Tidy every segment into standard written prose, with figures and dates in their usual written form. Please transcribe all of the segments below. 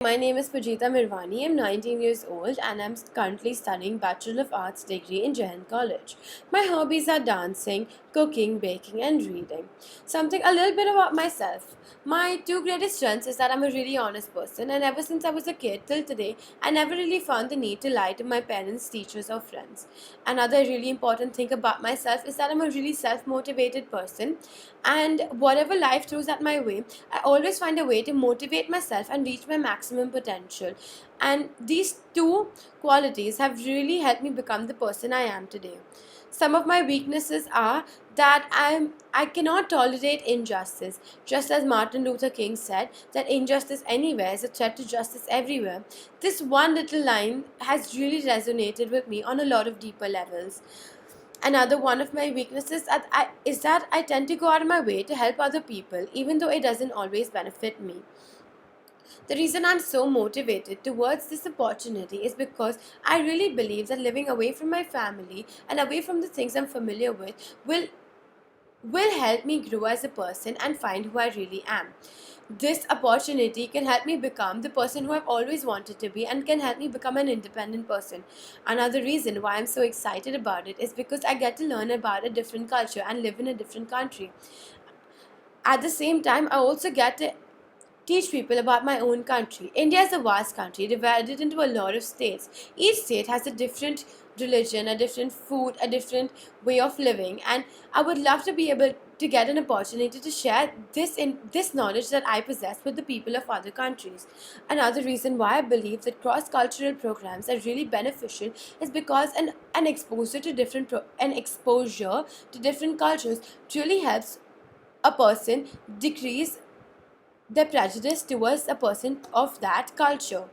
My name is Pujita Mirwani. I'm 19 years old and I'm currently studying Bachelor of Arts degree in Jahan College. My hobbies are dancing, cooking, baking, and reading. Something a little bit about myself. My two greatest strengths is that I'm a really honest person, and ever since I was a kid till today, I never really found the need to lie to my parents, teachers, or friends. Another really important thing about myself is that I'm a really self-motivated person, and whatever life throws at my way, I always find a way to motivate myself and reach my maximum potential. And these two qualities have really helped me become the person I am today. Some of my weaknesses are that I cannot tolerate injustice. Just as Martin Luther King said that injustice anywhere is a threat to justice everywhere. This one little line has really resonated with me on a lot of deeper levels. Another one of my weaknesses is that I tend to go out of my way to help other people, even though it doesn't always benefit me. The reason I'm so motivated towards this opportunity is because I really believe that living away from my family and away from the things I'm familiar with will help me grow as a person and find who I really am. This opportunity can help me become the person who I've always wanted to be and can help me become an independent person. Another reason why I'm so excited about it is because I get to learn about a different culture and live in a different country. At the same time, I also get to teach people about my own country. India is a vast country divided into a lot of states. Each state has a different religion, a different food, a different way of living, and I would love to be able to get an opportunity to share this knowledge that I possess with the people of other countries. Another reason why I believe that cross-cultural programs are really beneficial is because an exposure to an exposure to different cultures really helps a person decrease their prejudice towards a person of that culture.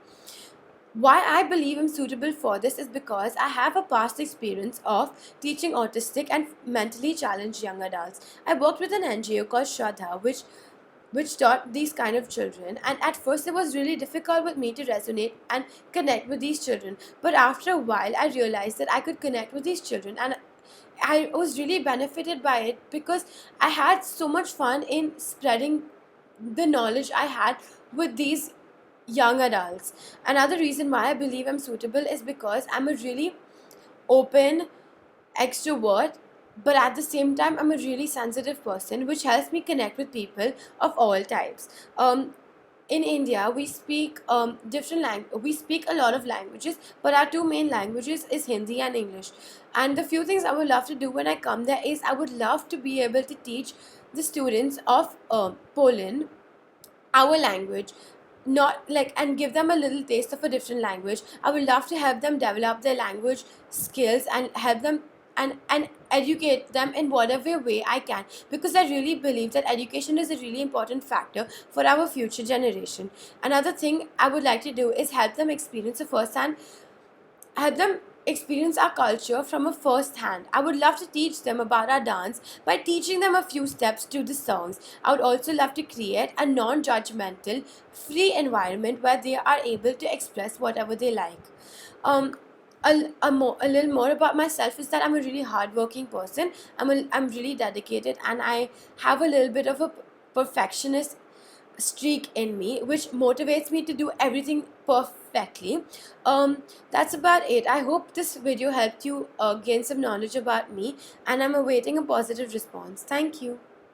Why I believe I'm suitable for this is because I have a past experience of teaching autistic and mentally challenged young adults. I worked with an NGO called Shraddha, which taught these kind of children, and at first it was really difficult with me to resonate and connect with these children. But after a while I realized that I could connect with these children, and I was really benefited by it because I had so much fun in spreading the knowledge I had with these young adults. Another reason why I believe I'm suitable is because I'm a really open extrovert, but at the same time, I'm a really sensitive person, which helps me connect with people of all types. In India, we speak we speak a lot of languages, but our two main languages is Hindi and English. And the few things I would love to do when I come there is I would love to be able to teach the students of Poland our language, not like, and give them a little taste of a different language. I would love to help them develop their language skills and help them and educate them in whatever way I can, because I really believe that education is a really important factor for our future generation. Another thing I would like to do is help them experience our culture from a first hand. I would love to teach them about our dance by teaching them a few steps to the songs. I would also love to create a non judgmental, free environment where they are able to express whatever they like. Um, a little more about myself is that I'm a really hardworking person. I'm really dedicated, and I have a little bit of a perfectionist streak in me, which motivates me to do everything perfectly. That's about it. I hope this video helped you gain some knowledge about me, and I'm awaiting a positive response. Thank you.